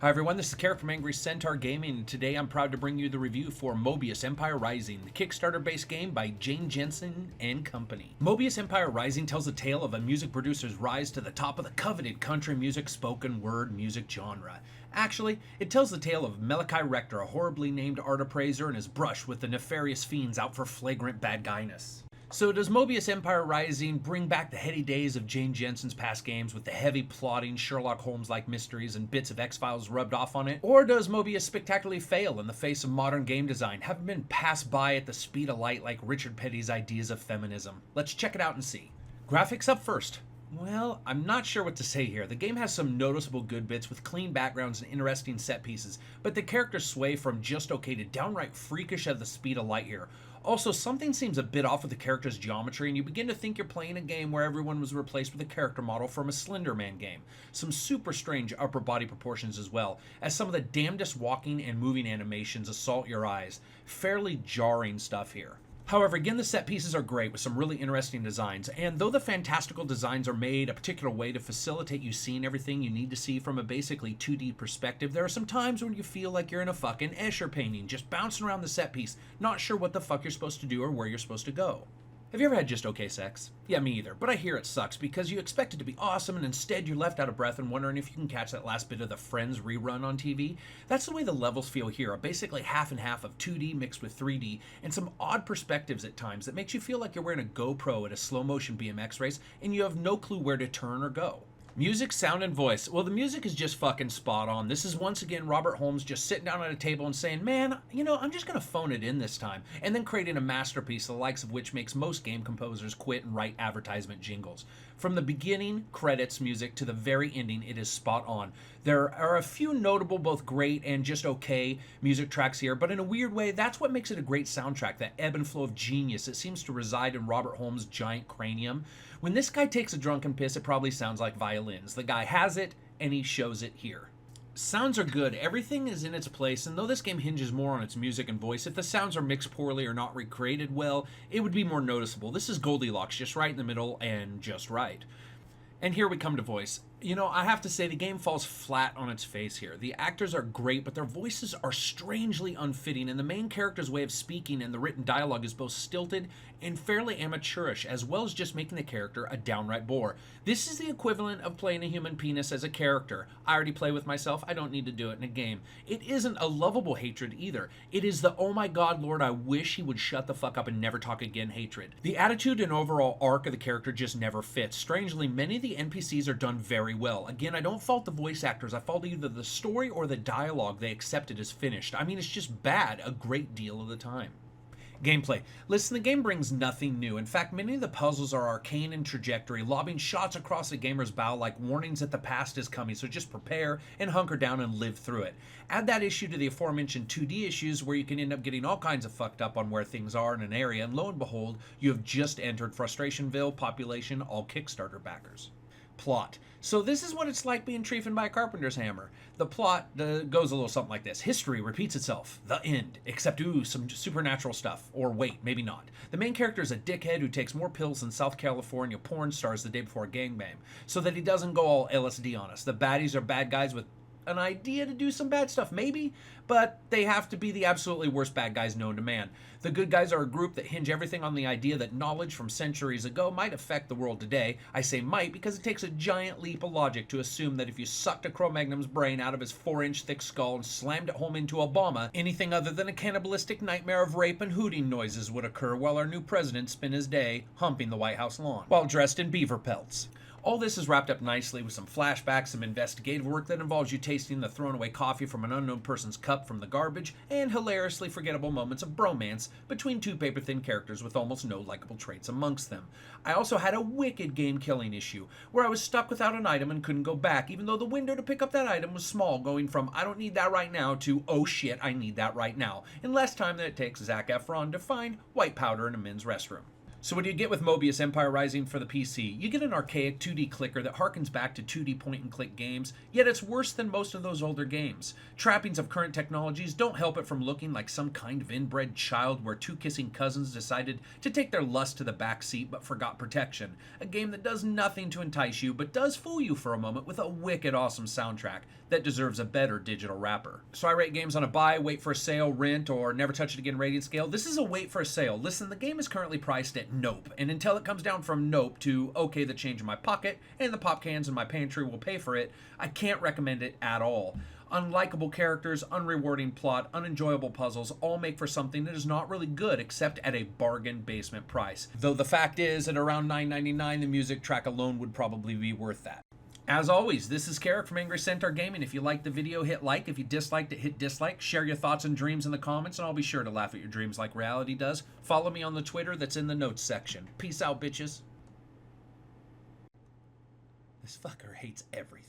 Hi everyone, this is Karak from AngryCentaurGaming, and today I'm proud to bring you the review for Moebius Empire Rising, the Kickstarter-based game by Jane Jensen and Company. Moebius Empire Rising tells the tale of a music producer's rise to the top of the coveted country music spoken word music genre. Actually, it tells the tale of Malachi Rector, a horribly named art appraiser, and his brush with the nefarious fiends out for flagrant bad guyness. So does Moebius Empire Rising bring back the heady days of Jane Jensen's past games with the heavy plotting Sherlock Holmes-like mysteries and bits of X-Files rubbed off on it? Or does Moebius spectacularly fail in the face of modern game design, having been passed by at the speed of light like Richard Petty's ideas of feminism? Let's check it out and see. Graphics up first. Well, I'm not sure what to say here. The game has some noticeable good bits with clean backgrounds and interesting set pieces, but the characters sway from just okay to downright freakish at the speed of light here. Also, something seems a bit off with the character's geometry, and you begin to think you're playing a game where everyone was replaced with a character model from a Slender Man game. Some super strange upper body proportions as well, as some of the damnedest walking and moving animations assault your eyes. Fairly jarring stuff here. However, again, the set pieces are great with some really interesting designs, and though the fantastical designs are made a particular way to facilitate you seeing everything you need to see from a basically 2D perspective, there are some times when you feel like you're in a fucking Escher painting, just bouncing around the set piece, not sure what the fuck you're supposed to do or where you're supposed to go. Have you ever had just okay sex? Yeah, me either, but I hear it sucks because you expect it to be awesome and instead you're left out of breath and wondering if you can catch that last bit of the Friends rerun on TV. That's the way the levels feel here, basically half and half of 2D mixed with 3D and some odd perspectives at times that makes you feel like you're wearing a GoPro at a slow motion BMX race and you have no clue where to turn or go. Music, sound, and voice. Well, the music is just fucking spot on. This is once again Robert Holmes just sitting down at a table and saying, man, I'm just going to phone it in this time, and then creating a masterpiece the likes of which makes most game composers quit and write advertisement jingles. From the beginning credits music to the very ending, it is spot on. There are a few notable, both great and just okay music tracks here, but in a weird way, that's what makes it a great soundtrack, that ebb and flow of genius that seems to reside in Robert Holmes' giant cranium. When this guy takes a drunken piss, it probably sounds like violins. The guy has it, and he shows it here. Sounds are good, everything is in its place, and though this game hinges more on its music and voice, if the sounds are mixed poorly or not recreated well, it would be more noticeable. This is Goldilocks, just right in the middle and just right. And here we come to voice. I have to say the game falls flat on its face here. The actors are great, but their voices are strangely unfitting, and the main character's way of speaking and the written dialogue is both stilted and fairly amateurish, as well as just making the character a downright bore. This is the equivalent of playing a human penis as a character. I already play with myself, I don't need to do it in a game. It isn't a lovable hatred either. It is the oh my god lord, I wish he would shut the fuck up and never talk again hatred. The attitude and overall arc of the character just never fits. Strangely, many of the NPCs are done very well. Again, I don't fault the voice actors. I fault either the story or the dialogue they accepted as finished. I mean, it's just bad a great deal of the time. Gameplay. Listen, the game brings nothing new. In fact, many of the puzzles are arcane in trajectory, lobbing shots across the gamer's bow like warnings that the past is coming, so just prepare and hunker down and live through it. Add that issue to the aforementioned 2D issues where you can end up getting all kinds of fucked up on where things are in an area, and lo and behold, you have just entered Frustrationville, population, all Kickstarter backers. Plot. So this is what it's like being treated by a carpenter's hammer. The plot goes a little something like this. History repeats itself. The end. Except, some supernatural stuff. Or wait, maybe not. The main character is a dickhead who takes more pills than South California porn stars the day before a gangbang, so that he doesn't go all LSD on us. The baddies are bad guys with an idea to do some bad stuff, maybe, but they have to be the absolutely worst bad guys known to man. The good guys are a group that hinge everything on the idea that knowledge from centuries ago might affect the world today. I say might because it takes a giant leap of logic to assume that if you sucked a Cro-Magnum's brain out of his 4-inch thick skull and slammed it home into Obama, anything other than a cannibalistic nightmare of rape and hooting noises would occur while our new president spent his day humping the White House lawn, while dressed in beaver pelts. All this is wrapped up nicely with some flashbacks, some investigative work that involves you tasting the thrown-away coffee from an unknown person's cup from the garbage, and hilariously forgettable moments of bromance between two paper-thin characters with almost no likable traits amongst them. I also had a wicked game-killing issue, where I was stuck without an item and couldn't go back, even though the window to pick up that item was small, going from I don't need that right now to oh shit, I need that right now, in less time than it takes Zac Efron to find white powder in a men's restroom. So what do you get with Moebius Empire Rising for the PC? You get an archaic 2D clicker that harkens back to 2D point-and-click games, yet it's worse than most of those older games. Trappings of current technologies don't help it from looking like some kind of inbred child where two kissing cousins decided to take their lust to the back seat but forgot protection. A game that does nothing to entice you but does fool you for a moment with a wicked awesome soundtrack that deserves a better digital wrapper. So I rate games on a buy, wait for a sale, rent, or never touch it again rating scale. This is a wait for a sale. Listen, the game is currently priced at nope, and until it comes down from nope to okay, the change in my pocket and the pop cans in my pantry will pay for it, I can't recommend it at all. Unlikable characters, unrewarding plot, unenjoyable puzzles all make for something that is not really good except at a bargain basement price. Though the fact is, at around $9.99, the music track alone would probably be worth that. As always, this is Karak from AngryCentaurGaming. If you liked the video, hit like. If you disliked it, hit dislike. Share your thoughts and dreams in the comments, and I'll be sure to laugh at your dreams like reality does. Follow me on the Twitter that's in the notes section. Peace out, bitches. This fucker hates everything.